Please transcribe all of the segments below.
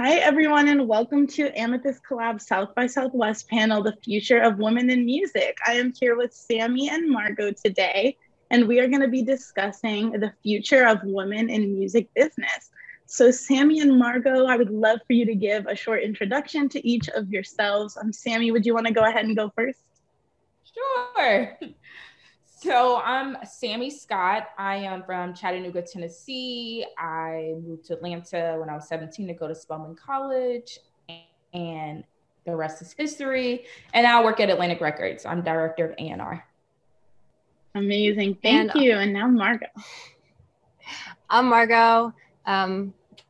Hi, everyone, and welcome to Amethyst Collab South by Southwest panel, The Future of Women in Music. I am here with Sammy and Margot today, and we are going to be discussing the future of women in music business. So Sammy and Margot, I would love for you to give a short introduction to each of yourselves. Sammy, would you want to go ahead and go first? Sure. So I'm Sammy Scott. I am from Chattanooga, Tennessee. I moved to Atlanta when I was 17 to go to Spelman College, and the rest is history. And I work at Atlantic Records. I'm director of A&R. Amazing. Thank you. And now Margot. I'm Margot.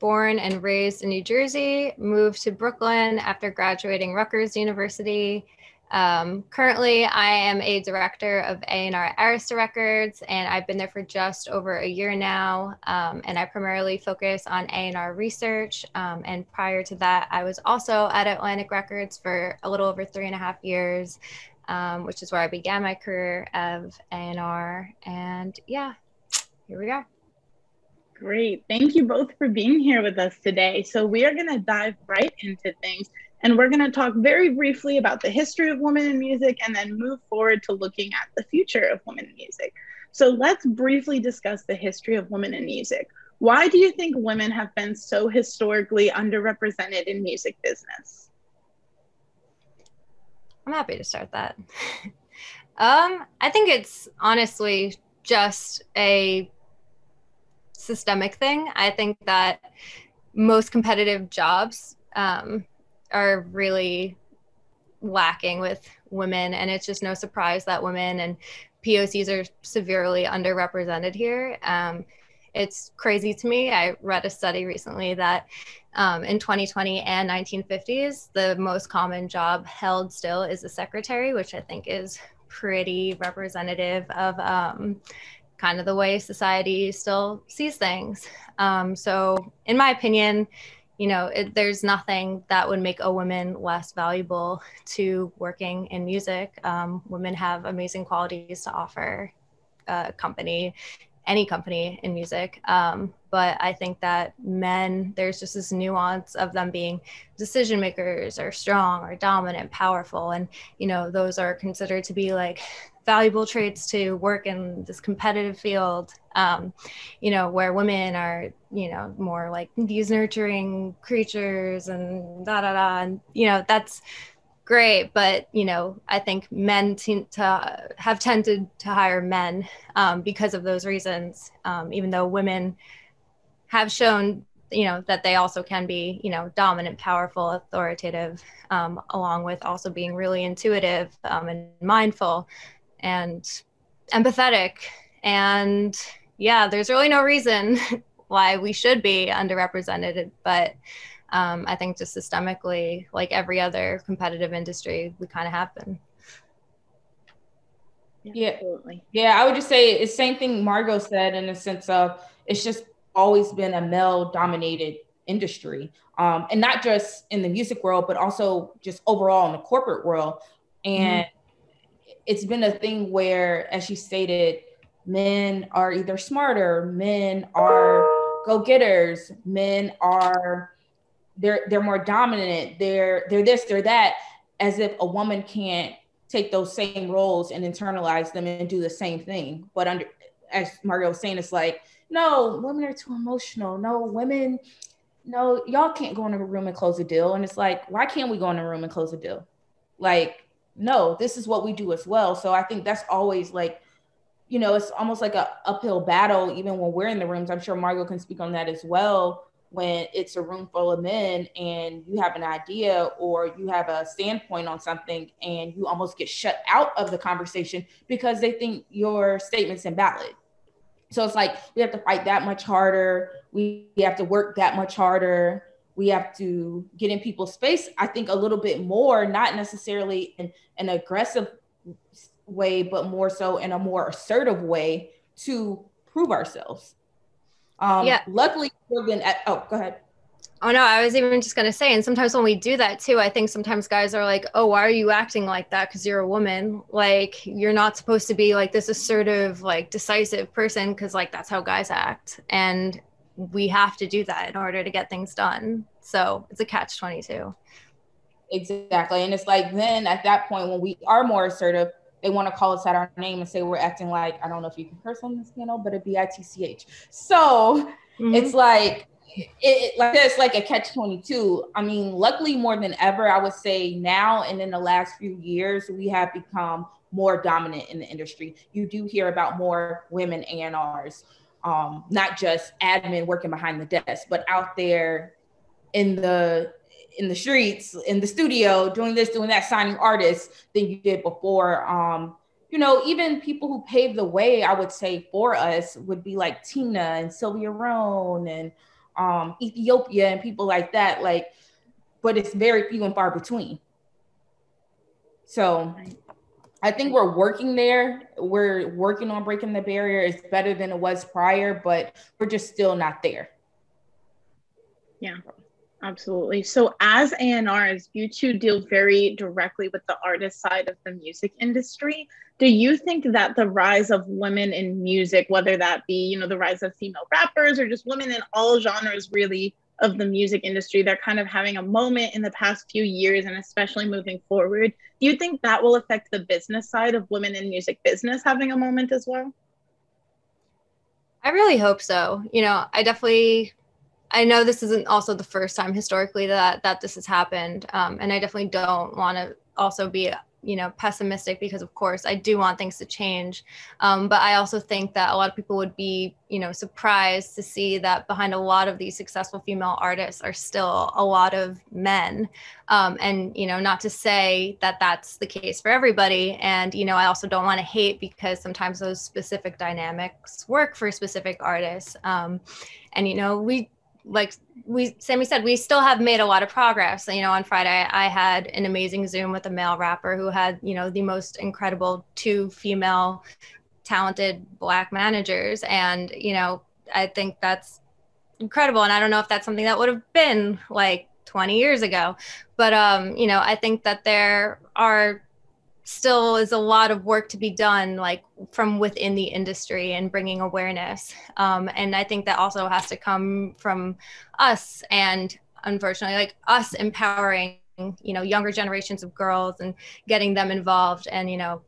Born and raised in New Jersey, moved to Brooklyn after graduating Rutgers University. Currently, I am a director of A&R at Arista Records, and I've been there for just over a year now. And I primarily focus on A&R research. And prior to that, I was also at Atlantic Records for a little over 3.5 years, which is where I began my career of A&R. And yeah, here we are. Great. Thank you both for being here with us today. So we are going to dive right into things, and we're going to talk very briefly about the history of women in music and then move forward to looking at the future of women in music. So let's briefly discuss the history of women in music. Why do you think women have been so historically underrepresented in music business? I'm happy to start that. I think it's honestly just a systemic thing. I think that most competitive jobs are really lacking with women, and it's just no surprise that women and POCs are severely underrepresented here. It's crazy to me. I read a study recently that in 2020 and 1950s, the most common job held still is a secretary, which I think is pretty representative of kind of the way society still sees things. So in my opinion, there's nothing that would make a woman less valuable to working in music. Women have amazing qualities to offer a company, any company in music. But I think that men, there's just this nuance of them being decision makers or strong or dominant, powerful. And, those are considered to be like valuable traits to work in this competitive field, where women are, more like these nurturing creatures and and, that's great. But, I think men have tended to hire men because of those reasons, even though women have shown, that they also can be, dominant, powerful, authoritative, along with also being really intuitive and mindful and empathetic. And yeah, there's really no reason why we should be underrepresented, but I think just systemically, like every other competitive industry, we kind of have been. Yeah, absolutely. Yeah, I would just say it's the same thing Margot said, in the sense of it's just always been a male-dominated industry, and not just in the music world, but also just overall in the corporate world. And it's been a thing where, as you stated, men are either smarter, men are go-getters, men are they're more dominant, they're this, they're that, as if a woman can't take those same roles and internalize them and do the same thing. But as Margot was saying, it's like, no, women are too emotional. No, y'all can't go in a room and close a deal. And it's like, why can't we go in a room and close a deal? Like, no, this is what we do as well. So I think that's always like, it's almost like a uphill battle, even when we're in the rooms. I'm sure Margot can speak on that as well. When it's a room full of men and you have an idea or you have a standpoint on something and you almost get shut out of the conversation because they think your statement's invalid. So it's like, we have to fight that much harder. We have to work that much harder. We have to get in people's space, I think, a little bit more, not necessarily in an aggressive way, but more so in a more assertive way to prove ourselves. Luckily, go ahead. Oh no, I was even just gonna say, and sometimes when we do that too, I think sometimes guys are like, oh, why are you acting like that? Because you're a woman. Like, you're not supposed to be like this assertive, like decisive person, because like that's how guys act. And we have to do that in order to get things done. So it's a catch-22. Exactly. And it's like, then at that point, when we are more assertive, they want to call us out our name and say we're acting like, I don't know if you can curse on this channel, but a bitch. So it's like, it's like a catch-22. I mean, luckily more than ever, I would say now and in the last few years, we have become more dominant in the industry. You do hear about more women A&Rs, not just admin working behind the desk, but out there in the streets, in the studio, doing this, doing that, signing artists than you did before. You know, even people who paved the way, I would say, for us would be like Tina and Sylvia Rohn and Ethiopia and people like that. Like, but it's very few and far between. So I think we're working there. We're working on breaking the barrier. It's better than it was prior, but we're just still not there. Yeah. Absolutely. So as A&Rs, you two deal very directly with the artist side of the music industry. Do you think that the rise of women in music, whether that be, you know, the rise of female rappers or just women in all genres really of the music industry, they're kind of having a moment in the past few years and especially moving forward, do you think that will affect the business side of women in music business having a moment as well? I really hope so. You know, I know this isn't also the first time historically that this has happened. And I definitely don't want to also be, you know, pessimistic, because of course I do want things to change. But I also think that a lot of people would be, you know, surprised to see that behind a lot of these successful female artists are still a lot of men. And, you know, not to say that that's the case for everybody. And, you know, I also don't want to hate, because sometimes those specific dynamics work for specific artists. And, you know, Sammy said, we still have made a lot of progress. You know, on Friday, I had an amazing Zoom with a male rapper who had, you know, the most incredible 2 female talented Black managers. And, you know, I think that's incredible. And I don't know if that's something that would have been like 20 years ago. But, you know, I think that there still is a lot of work to be done, like from within the industry and bringing awareness. And I think that also has to come from us, and unfortunately, like us empowering, you know, younger generations of girls and getting them involved, and, you know,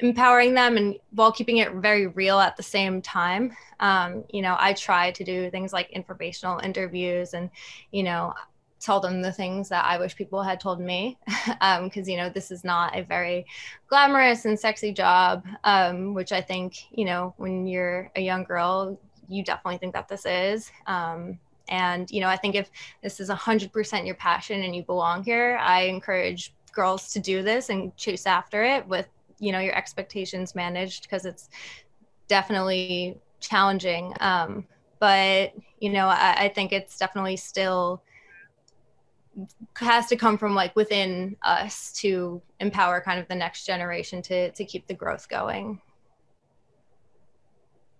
empowering them, and while keeping it very real at the same time. You know, I try to do things like informational interviews and, you know, tell them the things that I wish people had told me, because, you know, this is not a very glamorous and sexy job, which I think, you know, when you're a young girl, you definitely think that this is. And, you know, I think if this is 100% your passion and you belong here, I encourage girls to do this and chase after it with, you know, your expectations managed, because it's definitely challenging. But, you know, I think it's definitely still has to come from like within us to empower kind of the next generation to keep the growth going.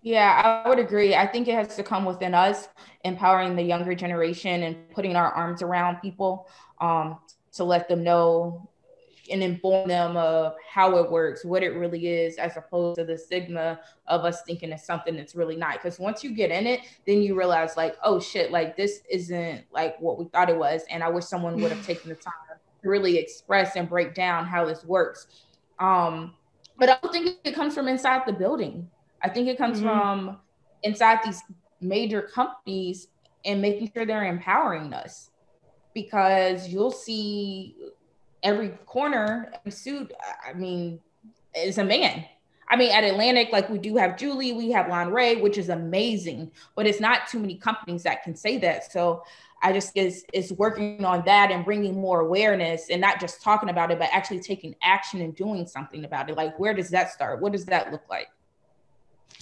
Yeah, I would agree. I think it has to come within us, empowering the younger generation and putting our arms around people, to let them know and inform them of how it works, what it really is, as opposed to the stigma of us thinking it's something that's really not. Because once you get in it, then you realize like, oh shit, like this isn't like what we thought it was. And I wish someone would have taken the time to really express and break down how this works. But I don't think it comes from inside the building. I think it comes from inside these major companies and making sure they're empowering us, because you'll see every corner, every suit, I mean, is a man. I mean, at Atlantic, like we do have Julie, we have Lon Ray, which is amazing, but it's not too many companies that can say that. So I just is working on that and bringing more awareness, and not just talking about it, but actually taking action and doing something about it. Like, where does that start? What does that look like?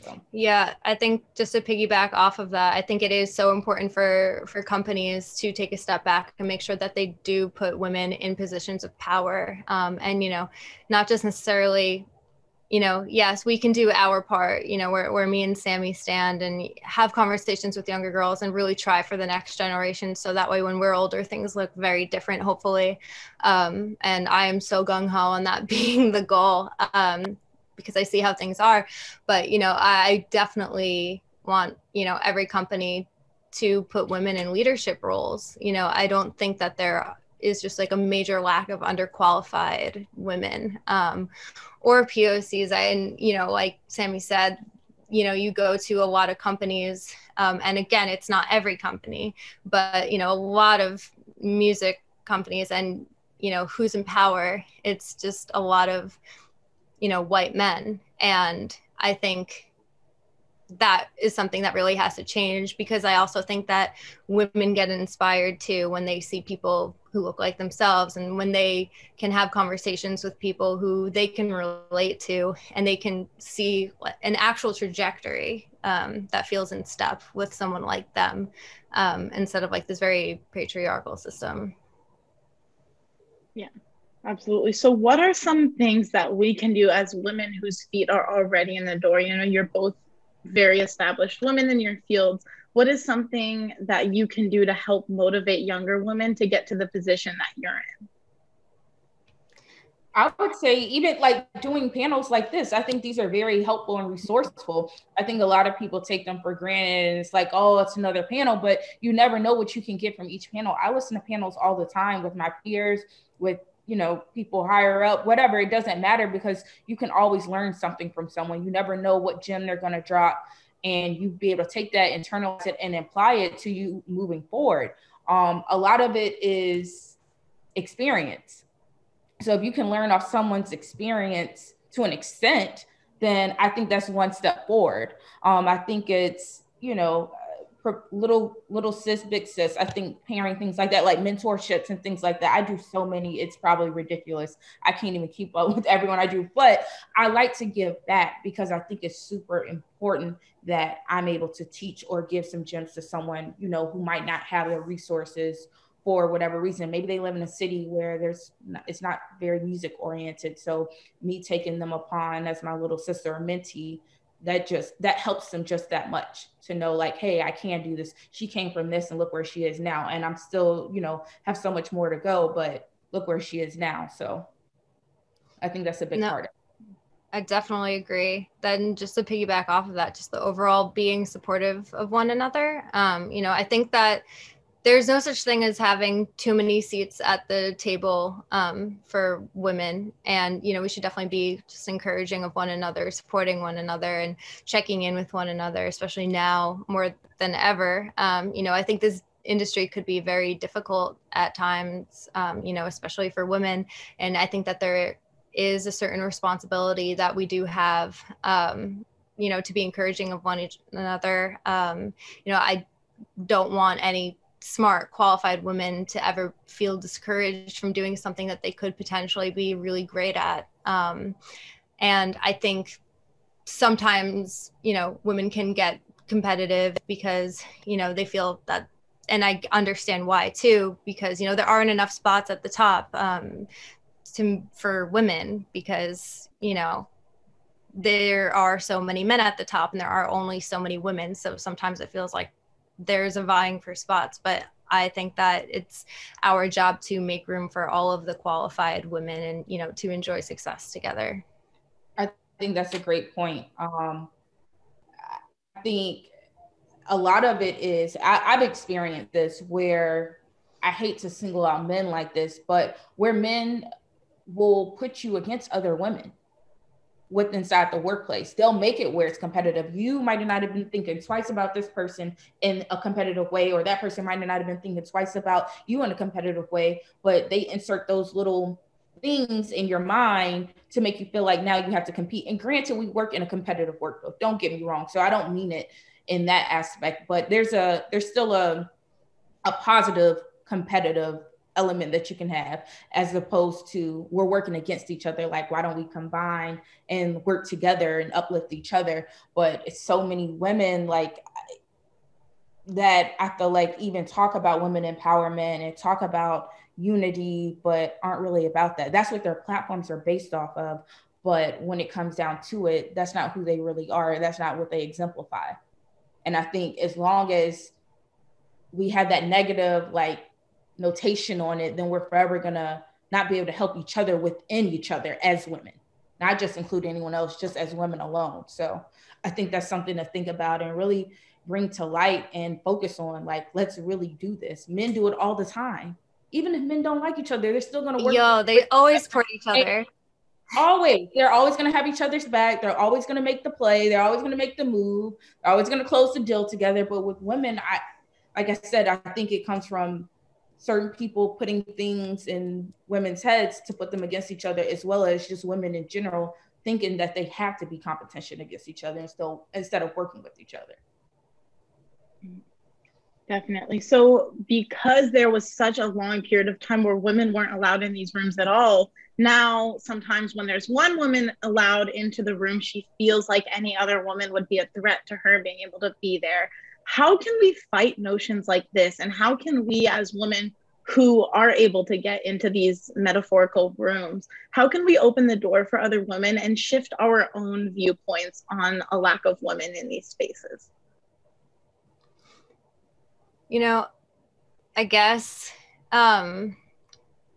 So. Yeah, I think just to piggyback off of that, I think it is so important for companies to take a step back and make sure that they do put women in positions of power. And, you know, not just necessarily, you know, yes, we can do our part, you know, where me and Sammy stand and have conversations with younger girls and really try for the next generation. So that way, when we're older, things look very different, hopefully. And I am so gung-ho on that being the goal. Because I see how things are. But, you know, I definitely want, every company to put women in leadership roles. I don't think that there is just like a major lack of underqualified women or POCs. And, like Sammy said, you go to a lot of companies, and again, it's not every company, but, a lot of music companies, and, who's in power, it's just a lot of, white men. And I think that is something that really has to change, because I also think that women get inspired too when they see people who look like themselves, and when they can have conversations with people who they can relate to, and they can see an actual trajectory that feels in step with someone like them, instead of like this very patriarchal system. Yeah, absolutely. So what are some things that we can do as women whose feet are already in the door? You're both very established women in your fields. What is something that you can do to help motivate younger women to get to the position that you're in? I would say even like doing panels like this, I think these are very helpful and resourceful. I think a lot of people take them for granted, and it's like, oh, it's another panel, but you never know what you can get from each panel. I listen to panels all the time with my peers, with people higher up, whatever. It doesn't matter, because you can always learn something from someone. You never know what gem they're going to drop, and you be able to take that, internalize it, and apply it to you moving forward. A lot of it is experience. So if you can learn off someone's experience to an extent, then I think that's one step forward. I think it's, little sis, big sis. I think pairing things like that, like mentorships and things like that. I do so many, it's probably ridiculous. I can't even keep up with everyone I do, but I like to give back, because I think it's super important that I'm able to teach or give some gems to someone, who might not have the resources for whatever reason. Maybe they live in a city where it's not very music oriented. So me taking them upon as my little sister or mentee, that helps them just that much to know, like, hey, I can do this. She came from this, and look where she is now. And I'm still, have so much more to go, but look where she is now. So I think that's a big part of it. I definitely agree. Then just to piggyback off of that, just the overall being supportive of one another. I think that there's no such thing as having too many seats at the table for women. And, we should definitely be just encouraging of one another, supporting one another, and checking in with one another, especially now more than ever. I think this industry could be very difficult at times, especially for women. And I think that there is a certain responsibility that we do have, to be encouraging of one another. I don't want any smart, qualified women to ever feel discouraged from doing something that they could potentially be really great at. And I think sometimes, women can get competitive because, they feel that, and I understand why too, because, there aren't enough spots at the top for women, because, there are so many men at the top and there are only so many women. So sometimes it feels like there's a vying for spots, but I think that it's our job to make room for all of the qualified women, and, to enjoy success together. I think that's a great point. I think a lot of it is, I've experienced this where, I hate to single out men like this, but where men will put you against other women inside the workplace. They'll make it where it's competitive. You might not have been thinking twice about this person in a competitive way, or that person might not have been thinking twice about you in a competitive way, but they insert those little things in your mind to make you feel like now you have to compete. And granted, we work in a competitive workload, don't get me wrong. So I don't mean it in that aspect, but there's still a positive competitive element that you can have, as opposed to we're working against each other. Like, why don't we combine and work together and uplift each other? But it's so many women like that, I feel like, even talk about women empowerment and talk about unity, but aren't really about that. That's what their platforms are based off of. But when it comes down to it, that's not who they really are. That's not what they exemplify. And I think as long as we have that negative, like, notation on it, then we're forever gonna not be able to help each other within each other as women. not just include anyone else, just as women alone. So I think that's something to think about and really bring to light and focus on. Like, let's really do this. Men do it all the time. Even if men don't like each other, they're still going to work. Yo, they always support each other. Always. They're always going to have each other's back. They're always going to make the play. They're always going to make the move. They're always going to close the deal together. But with women, like I said, I think it comes from certain people putting things in women's heads to put them against each other, as well as just women in general thinking that they have to be competition against each other instead of working with each other. Definitely. So because there was such a long period of time where women weren't allowed in these rooms at all, now sometimes when there's one woman allowed into the room, she feels like any other woman would be a threat to her being able to be there. How can we fight notions like this? And how can we as women who are able to get into these metaphorical rooms, how can we open the door for other women and shift our own viewpoints on a lack of women in these spaces? You know, I guess, I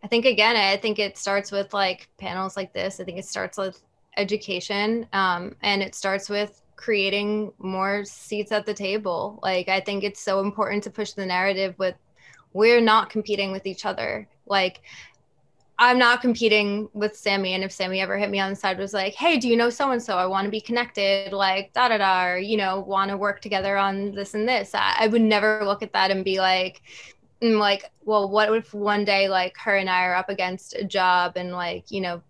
think it starts with like panels like this. I think it starts with education, and it starts with creating more seats at the table. Like, I think it's so important to push the narrative with, we're not competing with each other. Like, I'm not competing with Sammy. And if Sammy ever hit me on the side, was like, hey, do you know so-and-so? I want to be connected, like da-da-da, or, you know, want to work together on this and this. I would never look at that and be like, well, what if one day like her and I are up against a job and like, you know,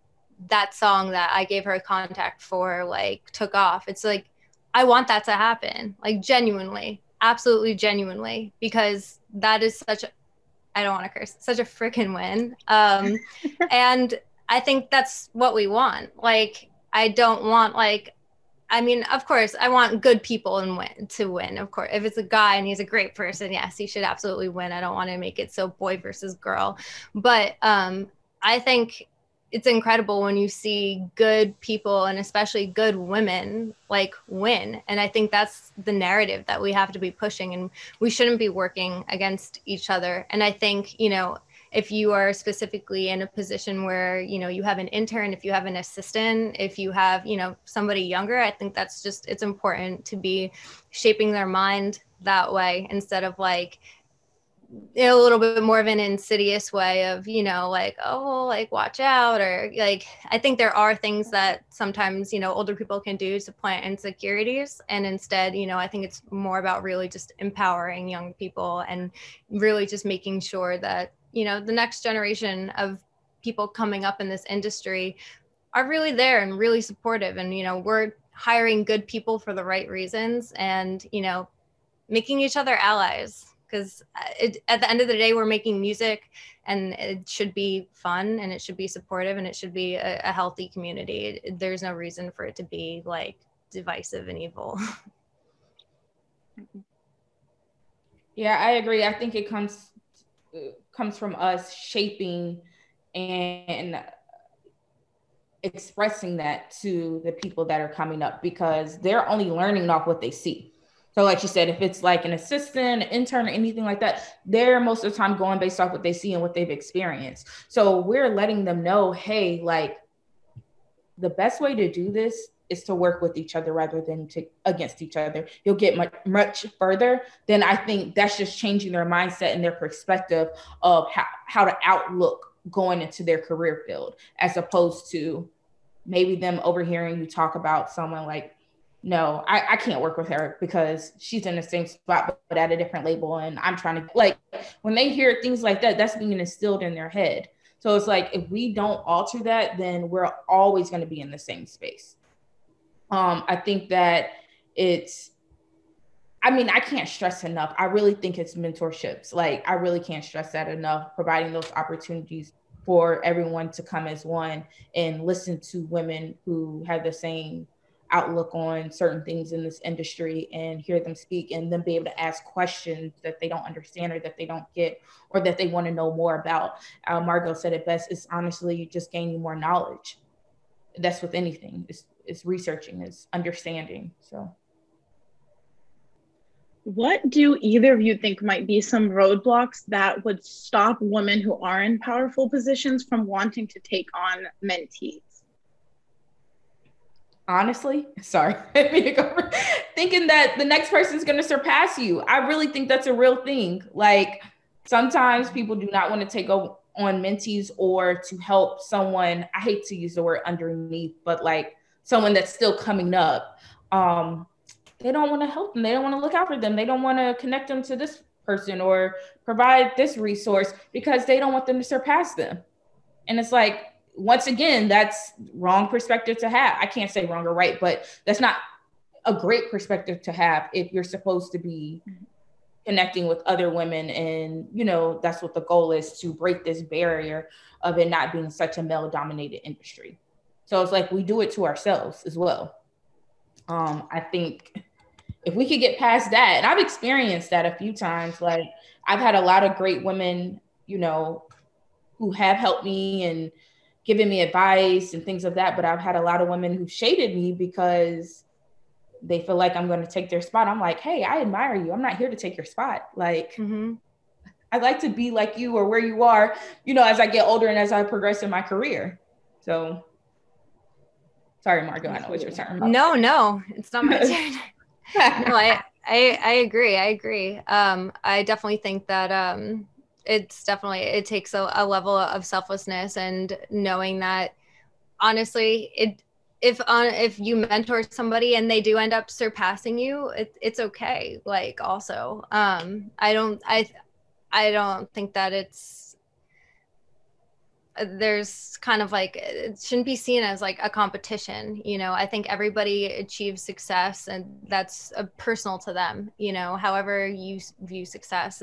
that song that I gave her a contact for like took off. It's like, I want that to happen, like genuinely, absolutely genuinely, because that is such a, I don't want to curse, such a freaking win. And I think that's what we want. Like, I don't want like, I mean, of course, I want good people to win. Of course, if it's a guy and he's a great person, yes, he should absolutely win. I don't want to make it so boy versus girl. But I think it's incredible when you see good people and especially good women like win. And I think that's the narrative that we have to be pushing, and we shouldn't be working against each other. And I think, you know, if you are specifically in a position where, you know, you have an intern, if you have an assistant, if you have, you know, somebody younger, I think that's just, it's important to be shaping their mind that way instead of like, a little bit more of an insidious way of, you know, like, oh, like watch out, or like, I think there are things that sometimes, you know, older people can do to plant insecurities. And instead, you know, I think it's more about really just empowering young people and really just making sure that, you know, the next generation of people coming up in this industry are really there and really supportive. And, you know, we're hiring good people for the right reasons and, you know, making each other allies. Because at the end of the day, we're making music and it should be fun and it should be supportive and it should be a healthy community. There's no reason for it to be like divisive and evil. Yeah, I agree. I think it comes from us shaping and expressing that to the people that are coming up, because they're only learning off what they see. So like you said, if it's like an assistant, an intern, or anything like that, they're most of the time going based off what they see and what they've experienced. So we're letting them know, hey, like the best way to do this is to work with each other rather than against each other. You'll get much further. Then I think that's just changing their mindset and their perspective of how to outlook going into their career field, as opposed to maybe them overhearing you talk about someone like, no, I can't work with her because she's in the same spot, but at a different label. And I'm trying to, like, when they hear things like that, that's being instilled in their head. So it's like, if we don't alter that, then we're always going to be in the same space. I think that I can't stress enough. I really think it's mentorships. Like, I really can't stress that enough, providing those opportunities for everyone to come as one and listen to women who have the same outlook on certain things in this industry and hear them speak, and then be able to ask questions that they don't understand or that they don't get or that they want to know more about. Margot said it best. It's honestly just gaining more knowledge. That's with anything. It's researching, it's understanding. So what do either of you think might be some roadblocks that would stop women who are in powerful positions from wanting to take on mentees? honestly, sorry, thinking that the next person is going to surpass you. I really think that's a real thing. Like sometimes people do not want to take on mentees or to help someone. I hate to use the word underneath, but like someone that's still coming up. They don't want to help them. They don't want to look out for them. They don't want to connect them to this person or provide this resource because they don't want them to surpass them. And it's like, once again, that's wrong perspective to have. I can't say wrong or right, but that's not a great perspective to have if you're supposed to be connecting with other women. And, you know, that's what the goal is, to break this barrier of it not being such a male dominated industry. So it's like we do it to ourselves as well. I think if we could get past that, and I've experienced that a few times, like I've had a lot of great women, you know, who have helped me and given me advice and things of that. But I've had a lot of women who shaded me because they feel like I'm going to take their spot. I'm like, hey, I admire you. I'm not here to take your spot. Like, I'd like to be like you or where you are, you know, as I get older and as I progress in my career. So sorry, Margot, I know what you're talking about. No, it's not my turn. No, I agree. I definitely think that it takes a level of selflessness and knowing that honestly, if you mentor somebody and they do end up surpassing you, it's okay. Like also, I don't think that there's kind of like, it shouldn't be seen as like a competition. You know, I think everybody achieves success and that's personal to them. You know, however you view success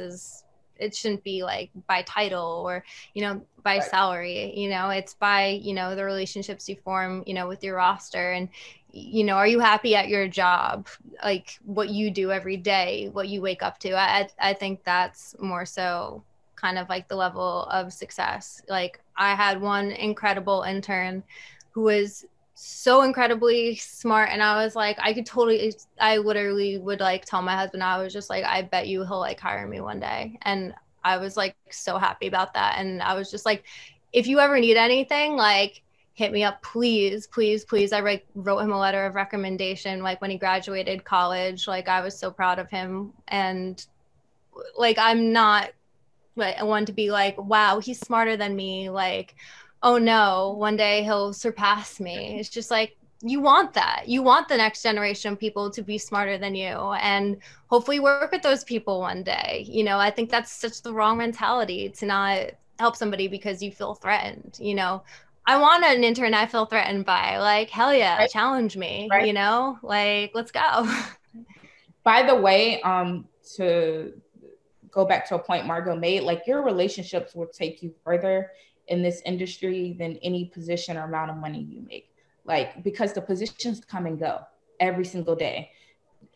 it shouldn't be like by title or, you know, by salary. You know, it's by, you know, the relationships you form, you know, with your roster. And, you know, are you happy at your job? Like what you do every day, what you wake up to. I think that's more so kind of like the level of success. Like I had one incredible intern who was so incredibly smart, and I was like, I literally would like tell my husband, I was just like, I bet you he'll like hire me one day. And I was like so happy about that. And I was just like, if you ever need anything, like hit me up, please. I wrote him a letter of recommendation like when he graduated college. Like I was so proud of him. And like I'm not like I want to be like, wow, he's smarter than me. Like, oh no, one day he'll surpass me. It's just like, you want that. You want the next generation of people to be smarter than you and hopefully work with those people one day. You know, I think that's such the wrong mentality to not help somebody because you feel threatened. You know, I want an intern I feel threatened by. Like, hell yeah, right. Challenge me, right. You know, like, let's go. By the way, to go back to a point Margot made, like your relationships will take you further in this industry than any position or amount of money you make. Like, because the positions come and go every single day.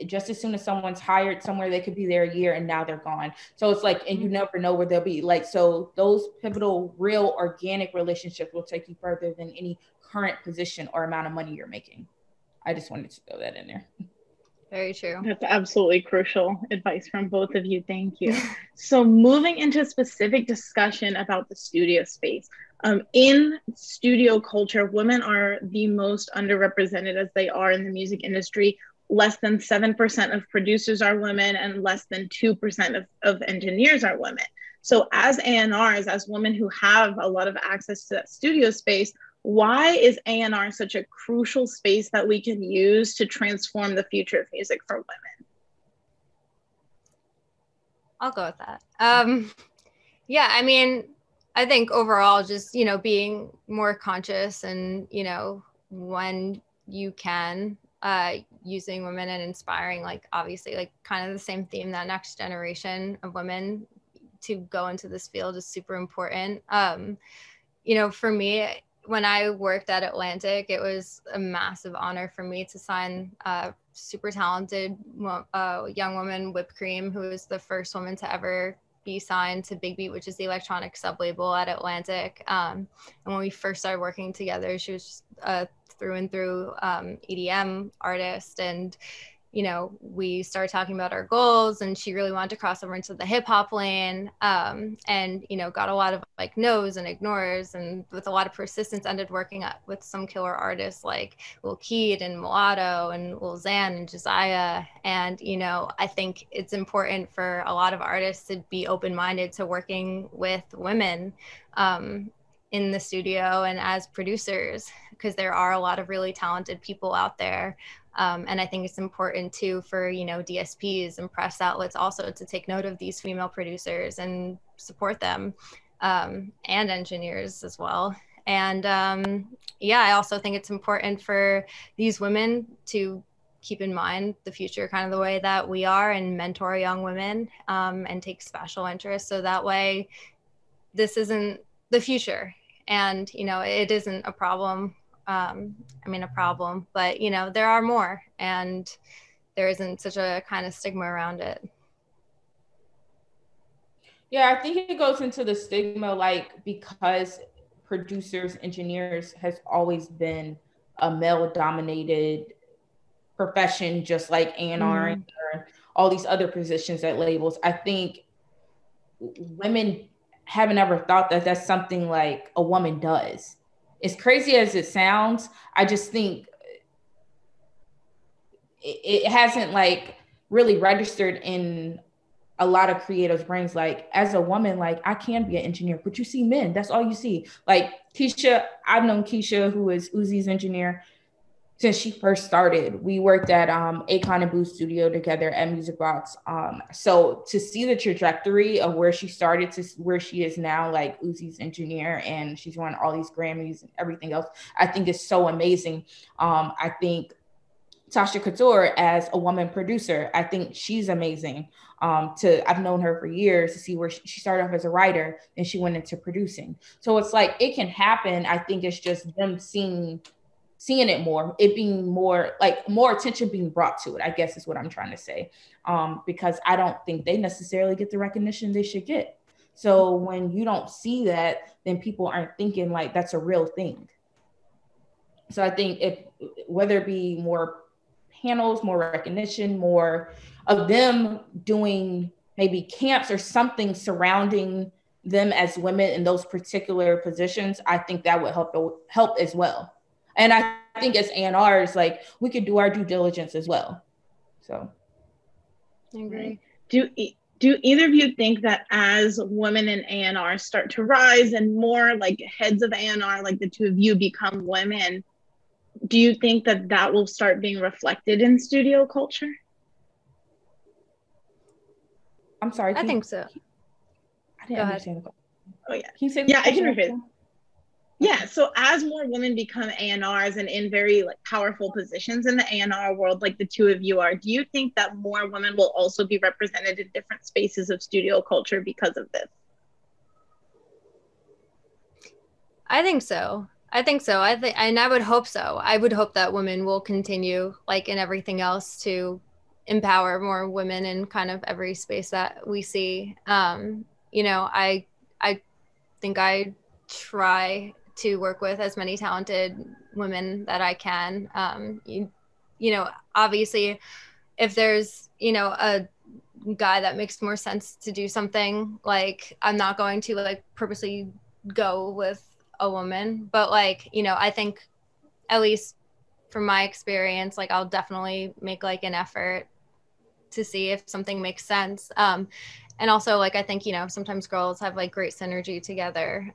Just as soon as someone's hired somewhere, they could be there a year and now they're gone. So it's like, and you never know where they'll be. Like, so those pivotal, real organic relationships will take you further than any current position or amount of money you're making. I just wanted to throw that in there. Very true. That's absolutely crucial advice from both of you. Thank you. So moving into a specific discussion about the studio space. In studio culture, women are the most underrepresented as they are in the music industry. Less than 7% of producers are women and less than 2% of engineers are women. So as A&Rs, as women who have a lot of access to that studio space, why is A&R such a crucial space that we can use to transform the future of music for women? I'll go with that. Yeah, I mean, I think overall just, you know, being more conscious and, you know, when you can, using women and inspiring, like obviously like kind of the same theme, that next generation of women to go into this field is super important. You know, for me, when I worked at Atlantic, it was a massive honor for me to sign a super talented young woman, Whipped Cream, who was the first woman to ever be signed to Big Beat, which is the electronic sub-label at Atlantic. And when we first started working together, she was just through and through EDM artist. And, you know, we started talking about our goals, and she really wanted to cross over into the hip hop lane, and, you know, got a lot of like no's and ignores, and with a lot of persistence ended working with some killer artists like Lil Keed and Mulatto and Lil Xan and Josiah. And, you know, I think it's important for a lot of artists to be open-minded to working with women in the studio and as producers, because there are a lot of really talented people out there. And I think it's important too for, you know, DSPs and press outlets also to take note of these female producers and support them, and engineers as well. And yeah, I also think it's important for these women to keep in mind the future kind of the way that we are, and mentor young women, and take special interest. So that way this isn't the future. And, you know, it isn't a problem. A problem, but, you know, there are more, and there isn't such a kind of stigma around it. Yeah, I think it goes into the stigma, like, because producers, engineers has always been a male dominated profession, just like A&R or all these other positions at labels. I think women haven't ever thought that that's something like a woman does. As crazy as it sounds, I just think it hasn't like really registered in a lot of creatives' brains. Like, as a woman, like, I can be an engineer, but you see men, that's all you see. Like Keisha, I've known Keisha, who is Uzi's engineer, since she first started. We worked at Akon and Boo Studio together at Music Box. So to see the trajectory of where she started to where she is now, like Uzi's engineer, and she's won all these Grammys and everything else, I think is so amazing. I think Tasha Couture, as a woman producer, I think she's amazing. I've known her for years, to see where she started off as a writer and she went into producing. So it's like, it can happen. I think it's just them seeing it more, it being more like more attention being brought to it, I guess is what I'm trying to say. Because I don't think they necessarily get the recognition they should get. So when you don't see that, then people aren't thinking like that's a real thing. So I think whether it be more panels, more recognition, more of them doing maybe camps or something surrounding them as women in those particular positions, I think that would help as well. And I think as A&Rs, like, we could do our due diligence as well. So I agree. Do either of you think that as women in A&R start to rise and more like heads of A&R, like the two of you, become women, do you think that that will start being reflected in studio culture? I'm sorry. I think so. I didn't understand the question. Oh yeah. Can you say I can repeat. Yeah, so as more women become A&Rs and in very like powerful positions in the A&R world, like the two of you are, do you think that more women will also be represented in different spaces of studio culture because of this? I think so. And I would hope so. I would hope that women will continue, like in everything else, to empower more women in kind of every space that we see. You know, I think I try to work with as many talented women that I can. You know, obviously, if there's, you know, a guy that makes more sense to do something, like, I'm not going to like purposely go with a woman, but like, you know, I think, at least from my experience, like, I'll definitely make like an effort to see if something makes sense. And also, like, I think, you know, sometimes girls have like great synergy together.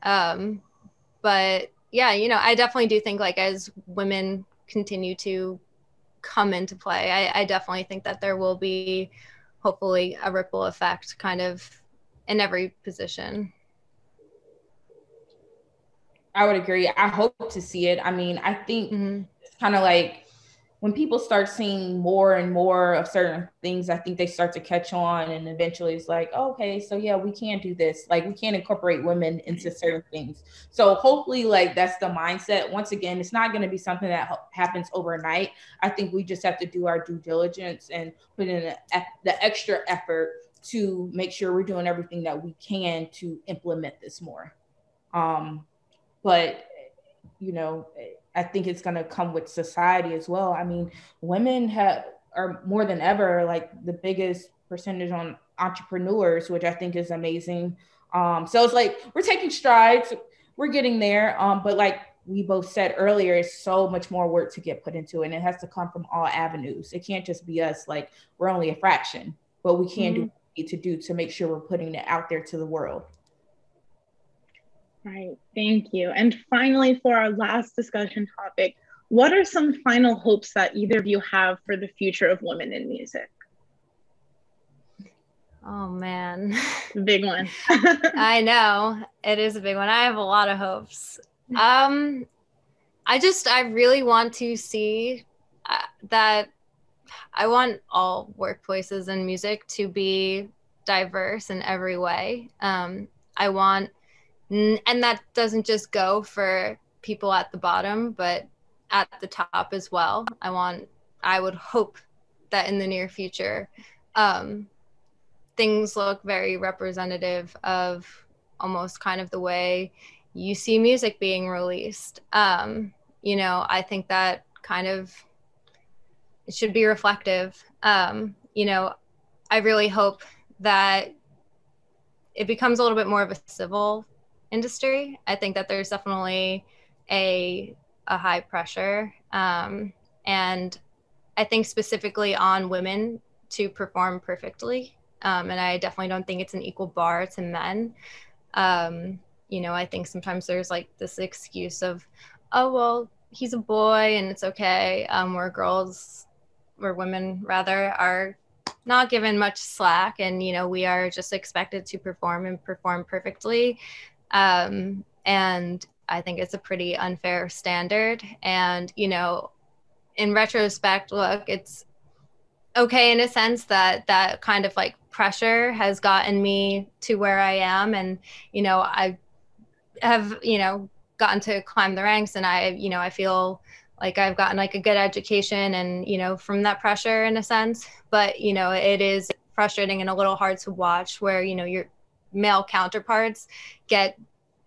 But yeah, you know, I definitely do think, like, as women continue to come into play, I definitely think that there will be hopefully a ripple effect kind of in every position. I would agree. I hope to see it. I mean, I think it's kind of like when people start seeing more and more of certain things, I think they start to catch on, and eventually it's like, oh, okay, so yeah, we can do this. Like, we can incorporate women into certain things. So hopefully, like, that's the mindset. Once again, it's not going to be something that happens overnight. I think we just have to do our due diligence and put in the extra effort to make sure we're doing everything that we can to implement this more. But, you know, I think it's going to come with society as well. I mean, women have, are more than ever like the biggest percentage on entrepreneurs, which I think is amazing. So it's like we're taking strides, we're getting there. But like we both said earlier, it's so much more work to get put into it, and it has to come from all avenues. It can't just be us, like we're only a fraction, but we can do what we need to do to make sure we're putting it out there to the world. Right, thank you. And finally, for our last discussion topic, what are some final hopes that either of you have for the future of women in music? Oh man. Big one. I know, it is a big one. I have a lot of hopes. I really want to see that I want all workplaces in music to be diverse in every way. I want, and that doesn't just go for people at the bottom, but at the top as well. I would hope that in the near future, things look very representative of almost kind of the way you see music being released. I think that kind of it should be reflective. I really hope that it becomes a little bit more of a civil industry. I think that there's definitely a high pressure. And I think specifically on women to perform perfectly. And I definitely don't think it's an equal bar to men. I think sometimes there's like this excuse of, oh, well, he's a boy and it's okay. Where women rather are not given much slack, and we are just expected to perform perfectly. And I think it's a pretty unfair standard. And in retrospect, look, it's okay in a sense that kind of like pressure has gotten me to where I am, and I have gotten to climb the ranks, and I feel like I've gotten like a good education and from that pressure in a sense. But it is frustrating and a little hard to watch where your male counterparts get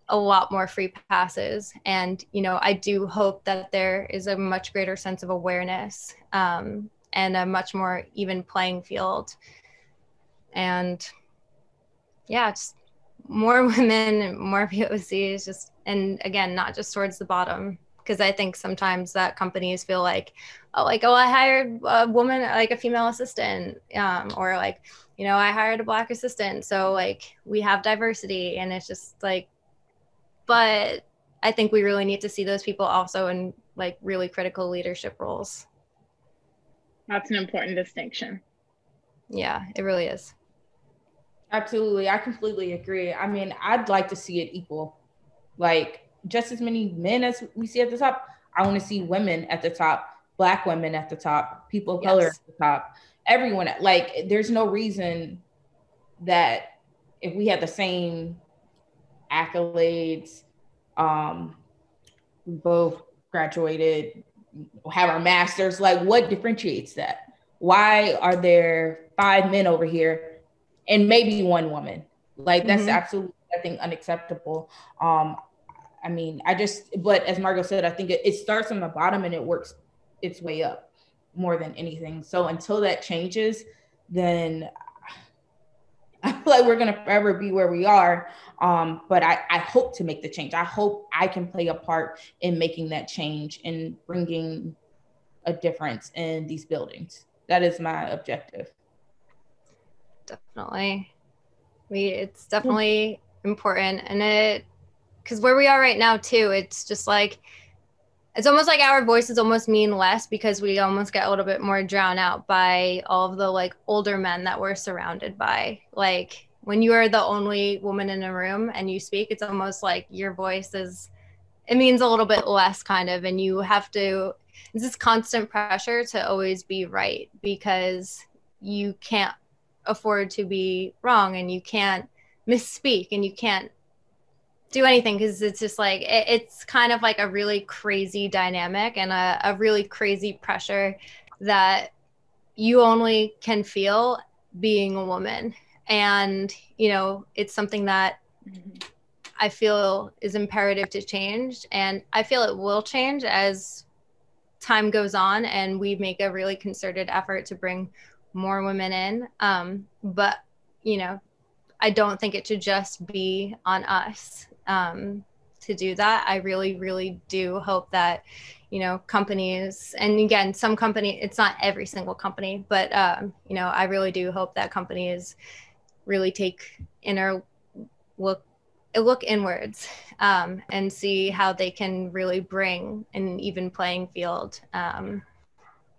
a lot more free passes. And I do hope that there is a much greater sense of awareness and a much more even playing field. And yeah, just more women and more POCs, and again, not just towards the bottom. Because I think sometimes that companies feel like, oh, I hired a woman, like a female assistant, or like, I hired a Black assistant, so like we have diversity. And it's just like, but I think we really need to see those people also in like really critical leadership roles. That's an important distinction. Yeah, it really is. Absolutely. I completely agree. I mean, I'd like to see it equal. Like just as many men as we see at the top. I want to see women at the top, Black women at the top, people of color at the top, everyone. Like there's no reason that if we had the same accolades, we both graduated, have our masters, like what differentiates that? Why are there 5 men over here and maybe 1 woman? Like that's absolutely, I think, unacceptable. I mean, but as Margot said, I think it starts from the bottom and it works its way up more than anything. So until that changes, then I feel like we're going to forever be where we are. But I hope to make the change. I hope I can play a part in making that change and bringing a difference in these buildings. That is my objective. Definitely. It's definitely important. And because where we are right now too, it's just like, it's almost like our voices almost mean less because we almost get a little bit more drowned out by all of the like older men that we're surrounded by. Like when you are the only woman in a room and you speak, it's almost like your voice it means a little bit less kind of, and you have to, it's this constant pressure to always be right because you can't afford to be wrong and you can't misspeak and you can't do anything because it's just like it's kind of like a really crazy dynamic and a really crazy pressure that you only can feel being a woman. And it's something that I feel is imperative to change, and I feel it will change as time goes on and we make a really concerted effort to bring more women in. But, you know, I don't think it should just be on us to do that. I really, really do hope that, you know, companies, and again, some company, it's not every single company, but, you know, I really do hope that companies really take look inwards and see how they can really bring an even playing field.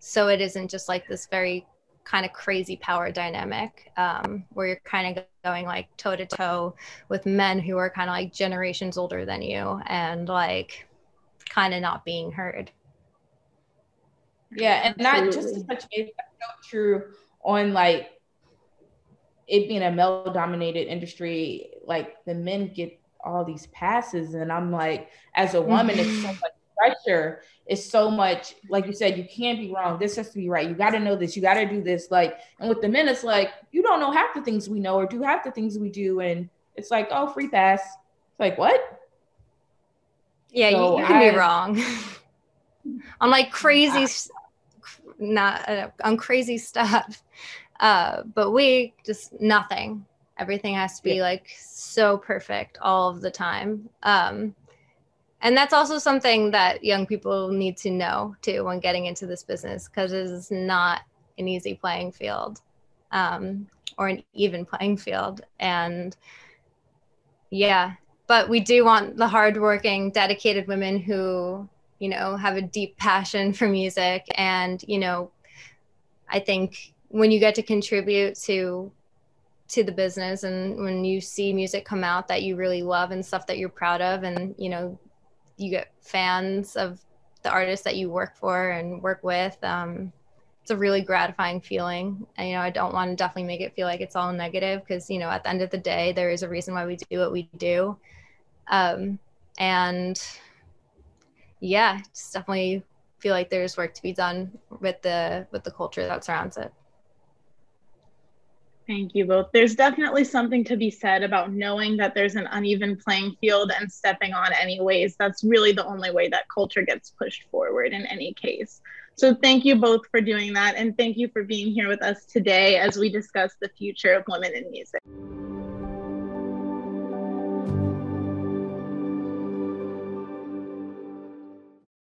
So it isn't just like this very kind of crazy power dynamic where you're kind of going like toe to toe with men who are kind of like generations older than you and like kind of not being heard. Yeah, and not just to touch base, that's so true on like it being a male dominated industry, like the men get all these passes, and I'm like, as a woman, it's so much pressure. It's so much, like you said, you can't be wrong. This has to be right. You got to know this. You got to do this. Like, and with the men, it's like, you don't know half the things we know or do half the things we do. And it's like, oh, free pass. It's like, what? Yeah, so you can be wrong. On like crazy, on crazy stuff. But we just nothing. Everything has to be like so perfect all of the time. And that's also something that young people need to know too when getting into this business, because it is not an easy playing field or an even playing field. And yeah, but we do want the hardworking, dedicated women who, you know, have a deep passion for music. And, you know, I think when you get to contribute to the business and when you see music come out that you really love and stuff that you're proud of, and, you know, you get fans of the artists that you work for and work with, it's a really gratifying feeling. And, you know, I don't want to definitely make it feel like it's all negative, because, you know, at the end of the day, there is a reason why we do what we do. And yeah, just definitely feel like there's work to be done with the culture that surrounds it. Thank you both. There's definitely something to be said about knowing that there's an uneven playing field and stepping on anyways. That's really the only way that culture gets pushed forward in any case. So thank you both for doing that. And thank you for being here with us today as we discuss the future of women in music.